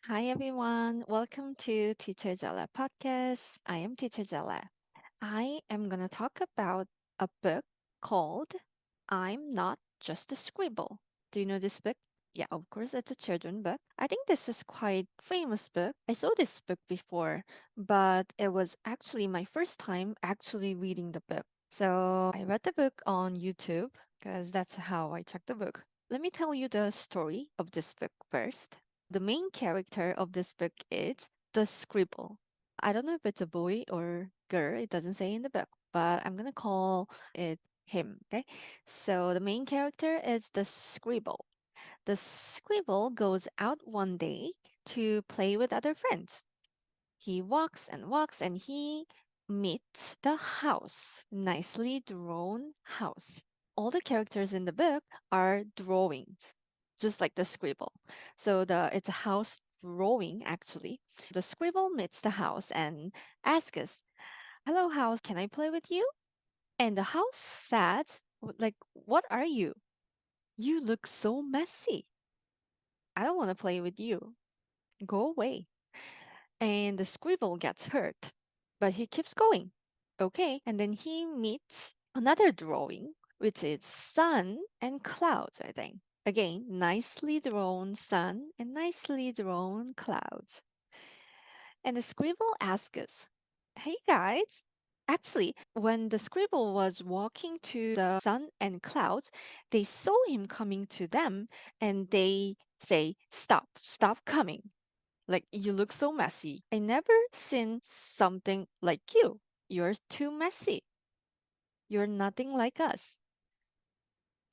Hi everyone, welcome to Teacher Gela podcast. I am Teacher Gela. I am going to talk about a book called I'm Not Just a Scribble. Do you know this book? Yeah, of course, it's a children book. I think this is quite famous book. I saw this book before, but it was actually my first time actually reading the book. So I read the book on YouTube because that's how I checked the book. Let me tell you the story of this book first. The main character of this book is the Scribble. I don't know if it's a boy or girl, it doesn't say in the book, but I'm gonna call it him, okay? So the main character is the Scribble. The Scribble goes out one day to play with other friends. He walks and he meets the house, nicely drawn house. All the characters in the book are drawings, just like the Scribble. So it's a house drawing actually. The Scribble meets the house and asks us, "Hello house, can I play with you?" And the house said, like, "What are you? You look so messy. I don't want to play with you. Go away." And the Scribble gets hurt, but he keeps going. Okay, and then he meets another drawing, which is sun and clouds, I think. Again, nicely drawn sun and nicely drawn clouds. And the Scribble asks us, "Hey guys." Actually, when the Scribble was walking to the sun and clouds, they saw him coming to them and they say, "Stop, stop coming. Like, you look so messy. I never seen something like you. You're too messy. You're nothing like us."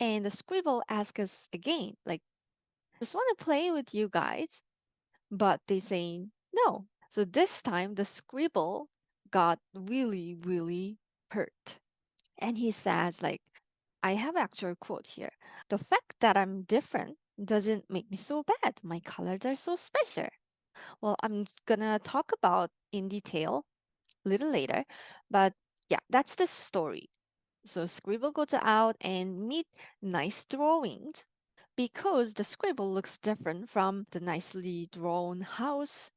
And the Scribble asks us again, like, "Just want to play with you guys." But they say no. So this time the Scribble got really, really hurt. And he says, like, I have actual quote here. "The fact that I'm different doesn't make me so bad. My colors are so special." Well, I'm gonna talk about in detail a little later, but yeah, that's the story. So Scribble goes out and meet nice drawings because the Scribble looks different from the nicely drawn house,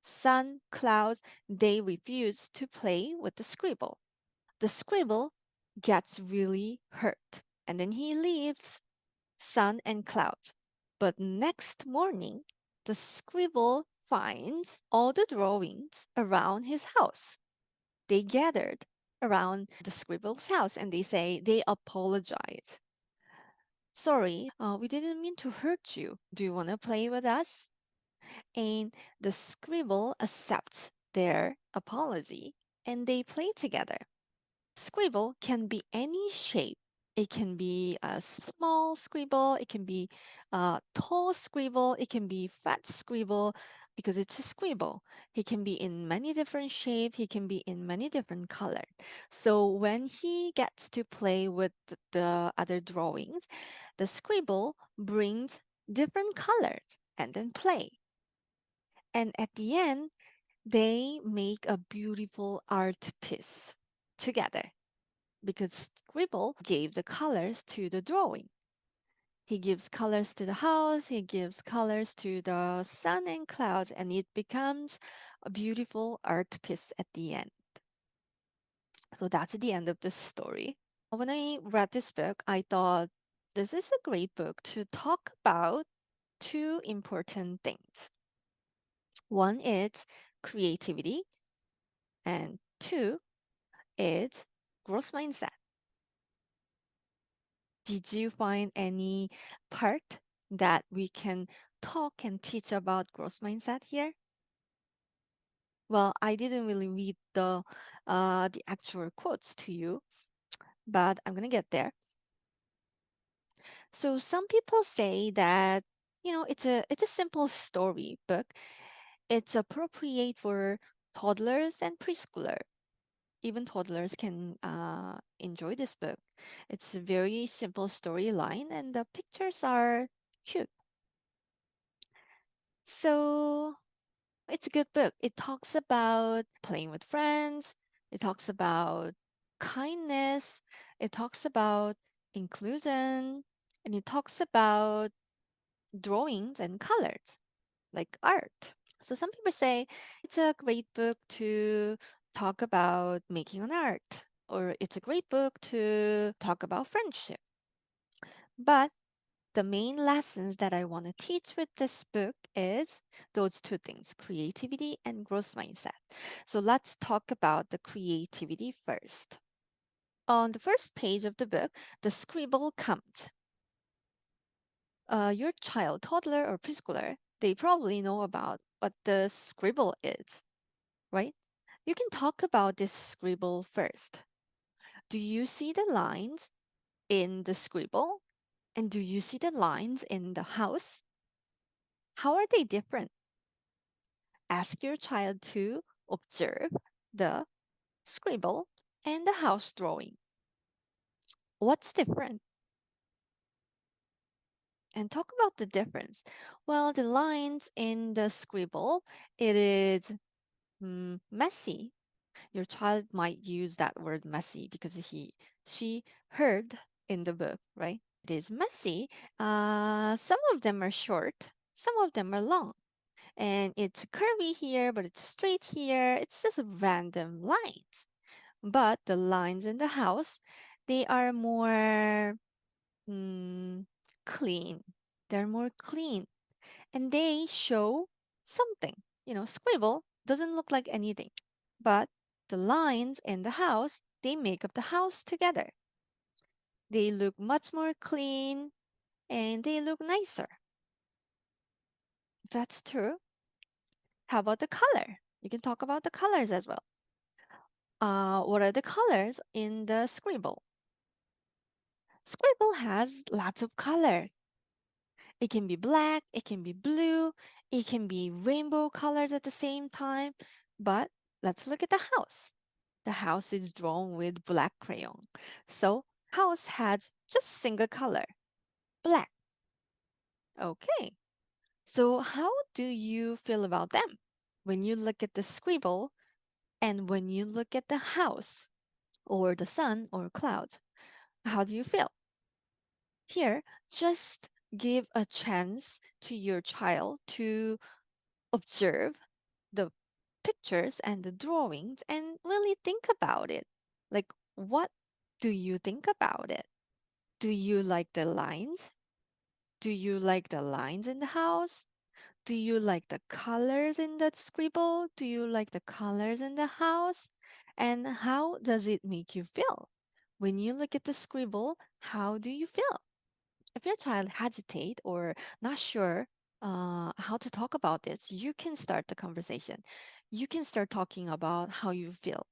sun, clouds. They refuse to play with the Scribble. The Scribble gets really hurt and then he leaves sun and clouds. But next morning, the Scribble finds all the drawings around his house. They gathered around the Scribble's house and they say they apologize. "Sorry, we didn't mean to hurt you. Do you want to play with us?" And the Scribble accepts their apology and they play together. Scribble can be any shape. It can be a small scribble, it can be a tall scribble, it can be fat scribble because it's a scribble. He can be in many different shapes, he can be in many different colors. So when he gets to play with the other drawings, the scribble brings different colors and then play. And at the end, they make a beautiful art piece together because Scribble gave the colors to the drawing. He gives colors to the house, he gives colors to the sun and clouds, and it becomes a beautiful art piece at the end. So that's the end of the story. When I read this book, I thought this is a great book to talk about two important things. One is creativity, and two is growth mindset. Did you find any part that we can talk and teach about growth mindset here? Well, I didn't really read the actual quotes to you, but I'm gonna get there. So some people say that it's a simple story book. It's appropriate for toddlers and preschooler. Even toddlers can enjoy this book. It's a very simple storyline, and the pictures are cute. So it's a good book. It talks about playing with friends, it talks about kindness, it talks about inclusion, and it talks about drawings and colors, like art. So some people say it's a great book to talk about making an art, or it's a great book to talk about friendship. But the main lessons that I want to teach with this book is those two things, creativity and growth mindset. So let's talk about the creativity first. On the first page of the book, the scribble comes. Your child, toddler, or preschooler, they probably know about what the scribble is, right? You can talk about this scribble first. Do you see the lines in the scribble? And do you see the lines in the house? How are they different? Ask your child to observe the scribble and the house drawing. What's different? And talk about the difference. Well, the lines in the scribble, it is messy. Your child might use that word messy because she heard in the book, right? It is messy. Some of them are short, some of them are long. And it's curvy here, but it's straight here. It's just random lines. But the lines in the house, they are more mm, clean. They're more clean. And they show something. Scribble doesn't look like anything. But the lines in the house, they make up the house together. They look much more clean and they look nicer. That's true. How about the color? You can talk about the colors as well. What are the colors in the scribble? Scribble has lots of colors. It can be black, it can be blue, it can be rainbow colors at the same time. But let's look at the house. The house is drawn with black crayon. So house has just single color, black. Okay. So how do you feel about them? When you look at the scribble and when you look at the house or the sun or clouds, how do you feel? Here, just give a chance to your child to observe the pictures and the drawings and really think about it. Like, what do you think about it? Do you like the lines? Do you like the lines in the house? Do you like the colors in the scribble? Do you like the colors in the house? And how does it make you feel? When you look at the scribble, how do you feel? If your child hesitate or not sure how to talk about this, you can start the conversation. You can start talking about how you feel.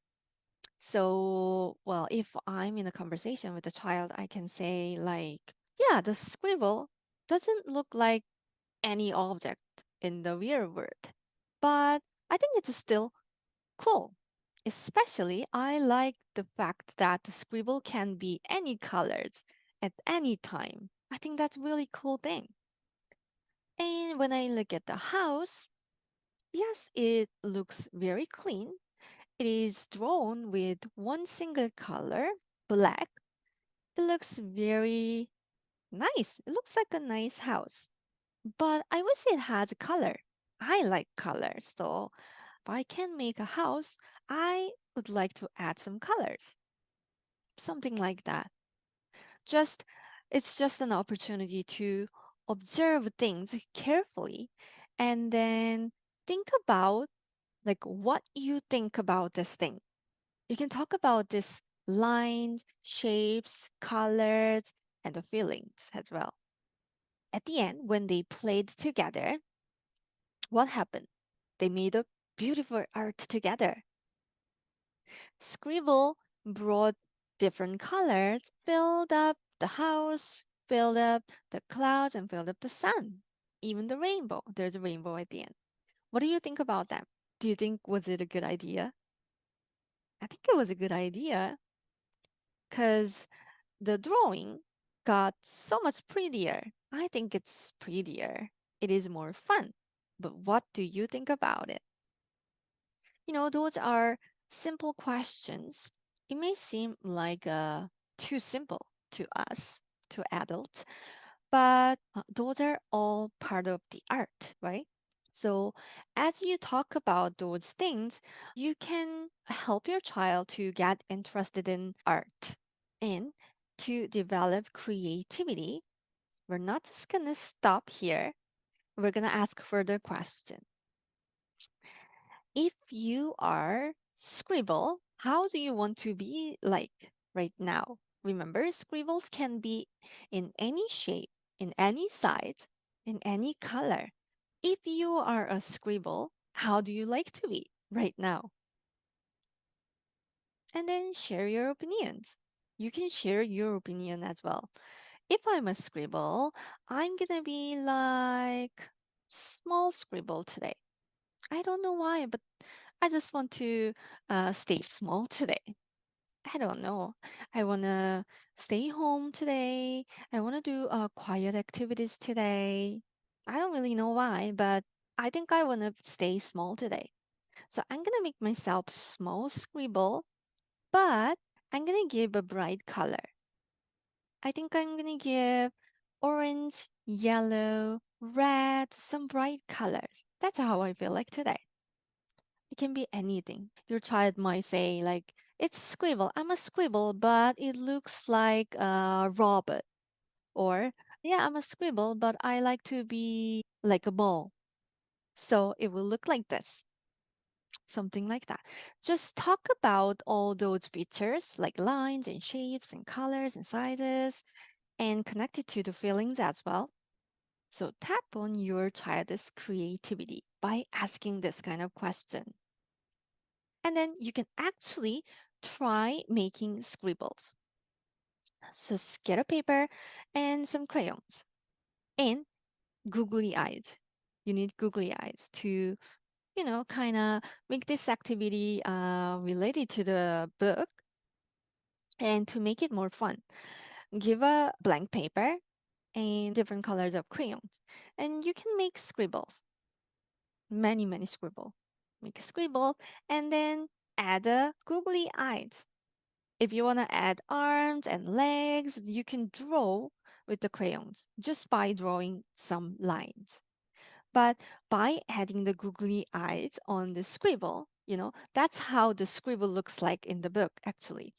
So, well, if I'm in a conversation with a child, I can say like, yeah, the scribble doesn't look like any object in the real world, but I think it's still cool. Especially, I like the fact that the scribble can be any colors at any time. I think that's really cool thing. And when I look at the house, yes, it looks very clean. It is drawn with one single color, black. It looks very nice. It looks like a nice house. But I wish it has color. I like color, so if I can make a house, I would like to add some colors. Something like that. Just it's just an opportunity to observe things carefully and then think about like what you think about this thing. You can talk about this lines, shapes, colors, and the feelings as well. At the end, when they played together, what happened? They made a beautiful art together. Scribble brought different colors, filled up the house, filled up the clouds, and filled up the sun. Even the rainbow. There's a rainbow at the end. What do you think about that? Do you think was it a good idea? I think it was a good idea because the drawing got so much prettier. I think it's prettier. It is more fun. But what do you think about it? Those are simple questions. It may seem like too simple to us, to adults, but those are all part of the art, right? So, as you talk about those things, you can help your child to get interested in art and to develop creativity. We're not just going to stop here. We're going to ask further questions. If you are Scribble, how do you want to be like right now? Remember, scribbles can be in any shape, in any size, in any color. If you are a scribble, how do you like to be right now? And then share your opinions. You can share your opinion as well. If I'm a scribble, I'm gonna be like small scribble today. I don't know why, but I just want to stay small today. I don't know. I want to stay home today. I want to do quiet activities today. I don't really know why, but I think I want to stay small today. So I'm going to make myself small scribble, but I'm going to give a bright color. I think I'm going to give orange, yellow, red, some bright colors. That's how I feel like today. It can be anything. Your child might say, like, it's scribble. I'm a scribble, but it looks like a robot. Or, yeah, I'm a scribble, but I like to be like a ball. So it will look like this, something like that. Just talk about all those features, like lines and shapes and colors and sizes, and connect it to the feelings as well. So tap on your child's creativity by asking this kind of question. And then you can actually try making scribbles. So get a paper and some crayons and googly eyes. You need googly eyes to, kind of make this activity related to the book and to make it more fun. Give a blank paper and different colors of crayons, and you can make scribbles, many scribble. Make a scribble and then add a googly eyes. If you want to add arms and legs, you can draw with the crayons just by drawing some lines. But by adding the googly eyes on the scribble, that's how the scribble looks like in the book, actually.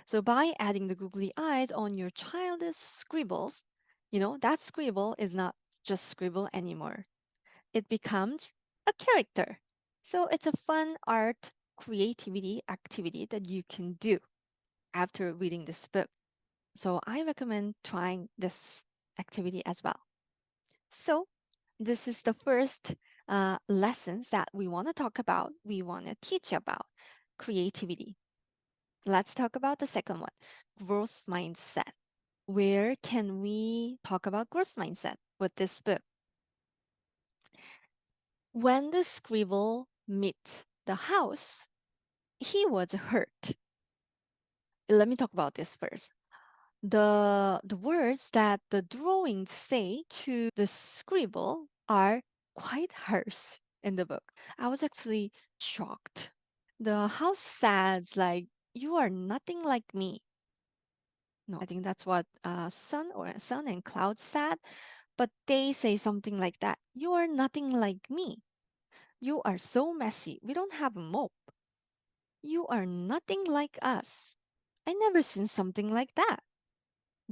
So by adding the googly eyes on your child's scribbles, that scribble is not just scribble anymore. It becomes a character. So it's a fun art creativity activity that you can do after reading this book. So I recommend trying this activity as well. So this is the first lessons that we want to talk about. We want to teach about creativity. Let's talk about the second one, growth mindset. Where can we talk about growth mindset with this book? When the scribble meets the house, he was hurt. Let me talk about this first. The words that the drawings say to the scribble are quite harsh in the book. I was actually shocked. The house says like, you are nothing like me. No, I think that's what sun and cloud said, but they say something like that. You are nothing like me. You are so messy. We don't have a mop. You are nothing like us. I never seen something like that.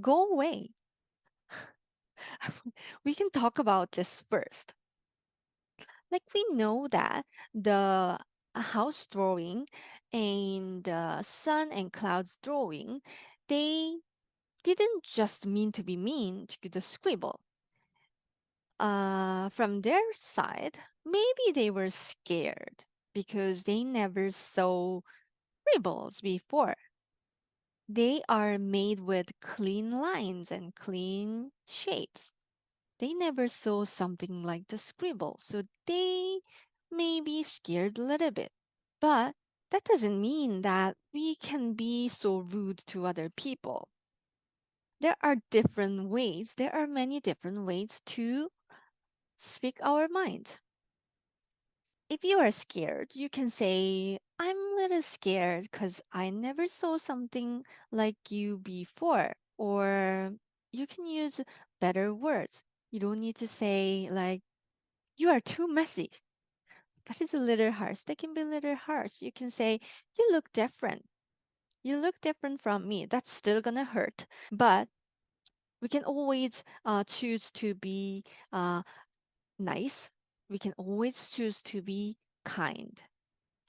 Go away. We can talk about this first. Like we know that the house drawing and the sun and clouds drawing, they didn't just mean to be mean to the scribble. From their side, maybe they were scared because they never saw scribbles before. They are made with clean lines and clean shapes. They never saw something like the scribble, so they may be scared a little bit. But that doesn't mean that we can be so rude to other people. There are many different ways to speak our mind. If you are scared, you can say, I'm a little scared because I never saw something like you before. Or you can use better words. You don't need to say, like, You are too messy. That is a little harsh. That can be a little harsh. You can say, you look different. You look different from me. That's still gonna hurt. But we can always choose to be nice. We can always choose to be kind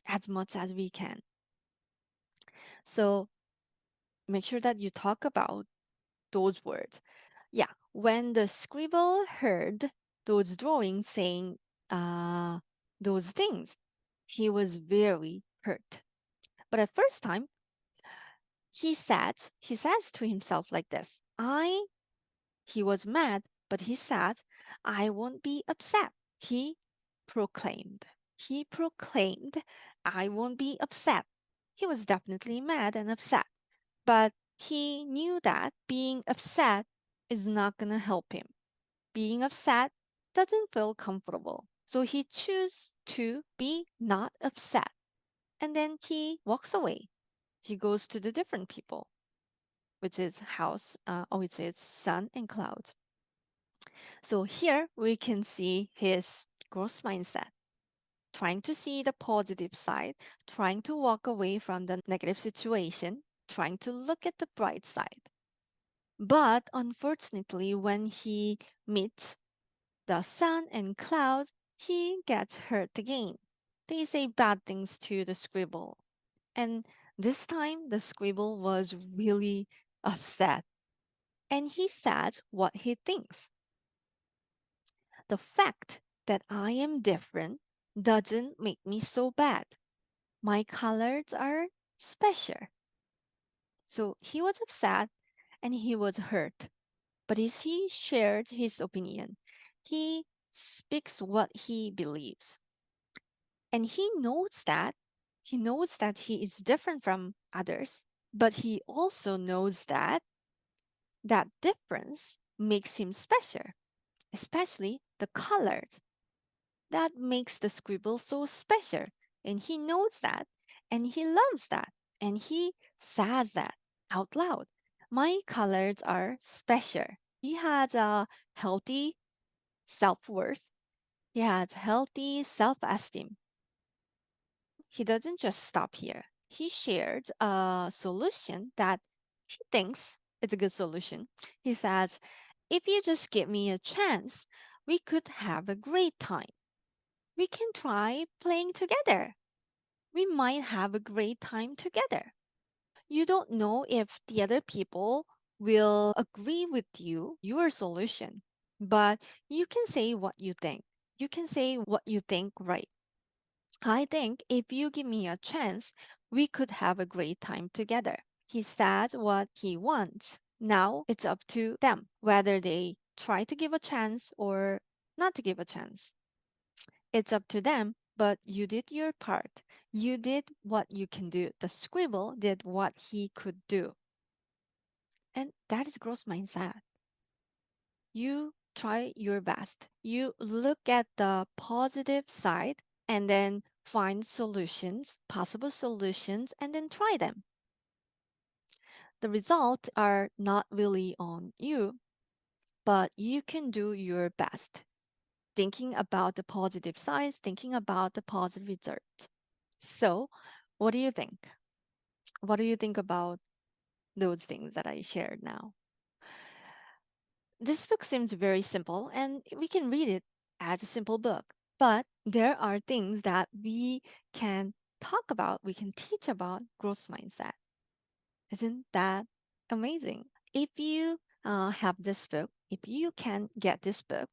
as much as we can. So make sure that you talk about those words. Yeah, when the scribble heard those drawings saying uh, those things, he was very hurt. But at first time, he says to himself like this, he was mad, but he said, I won't be upset. He proclaimed. He proclaimed, I won't be upset. He was definitely mad and upset, but he knew that being upset is not going to help him. Being upset doesn't feel comfortable. So he chooses to be not upset. And then he walks away. He goes to the different people, which is which is sun and clouds. So here we can see his growth mindset, trying to see the positive side, trying to walk away from the negative situation, trying to look at the bright side. But unfortunately, when he meets the sun and clouds, he gets hurt again. They say bad things to the scribble. And this time, the scribble was really upset. And he says what he thinks. The fact that I am different doesn't make me so bad. My colors are special. So he was upset and he was hurt. But as he shared his opinion, he speaks what he believes. And he knows that he is different from others, but he also knows that that difference makes him special, especially the colors. That makes the scribble so special. And he knows that, and he loves that, and he says that out loud. My colors are special. He has a healthy self worth, he has healthy self esteem. He doesn't just stop here. He shared a solution that he thinks it's a good solution. He says, if you just give me a chance, we could have a great time. We can try playing together. We might have a great time together. You don't know if the other people will agree with your solution, but you can say what you think. You can say what you think, right? I think if you give me a chance, we could have a great time together. He said what he wants. Now it's up to them whether they try to give a chance or not to give a chance. It's up to them, but you did your part. You did what you can do. The scribble did what he could do. And that is growth mindset. You try your best. You look at the positive side and then find solutions, possible solutions, and then try them. The results are not really on you, but you can do your best. Thinking about the positive sides, thinking about the positive results. So, what do you think? What do you think about those things that I shared now? This book seems very simple and we can read it as a simple book, but there are things that we can talk about, we can teach about growth mindset. Isn't that amazing? If you have this book, if you can get this book,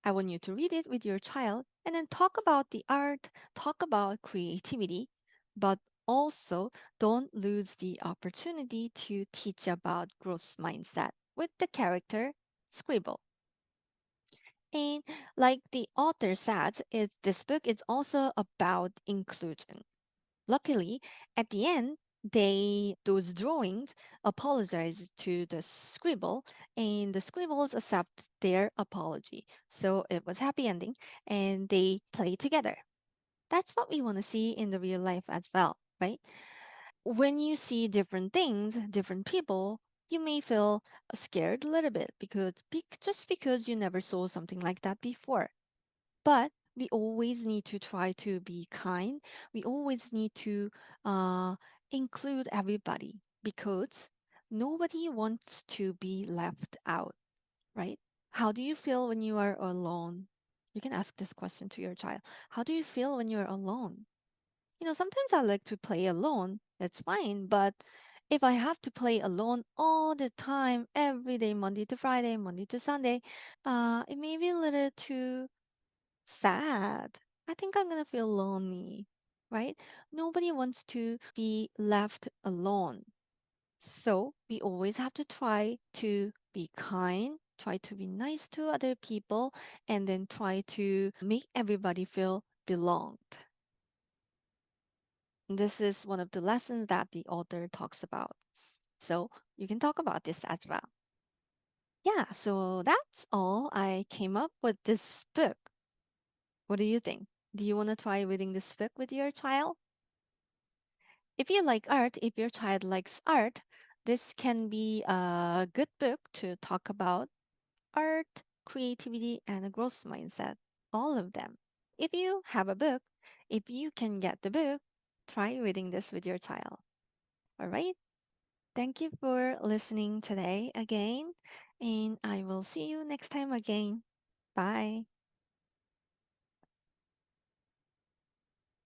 I want you to read it with your child and then talk about the art, talk about creativity, but also don't lose the opportunity to teach about growth mindset with the character Scribble. And like the author said, this book is also about inclusion. Luckily, at the end, those drawings apologize to the scribble, and the scribbles accept their apology. So it was happy ending, and they play together. That's what we want to see in the real life as well, right? When you see different things, different people, you may feel scared a little bit just because you never saw something like that before. But we always need to try to be kind. We always need to uh, include everybody because nobody wants to be left out, right? How do you feel when you are alone? You can ask this question to your child. How do you feel when you're alone? Sometimes I like to play alone. That's fine. But if I have to play alone all the time, every day, Monday to Friday, Monday to Sunday, it may be a little too sad. I think I'm gonna feel lonely, right? Nobody wants to be left alone. So we always have to try to be kind, try to be nice to other people, and then try to make everybody feel belonged. This is one of the lessons that the author talks about. So you can talk about this as well. Yeah, so that's all. I came up with this book. What do you think? Do you want to try reading this book with your child? If you like art, if your child likes art, this can be a good book to talk about art, creativity, and a growth mindset. All of them. If you have a book, if you can get the book, try reading this with your child. All right? Thank you for listening today again, and I will see you next time again. Bye.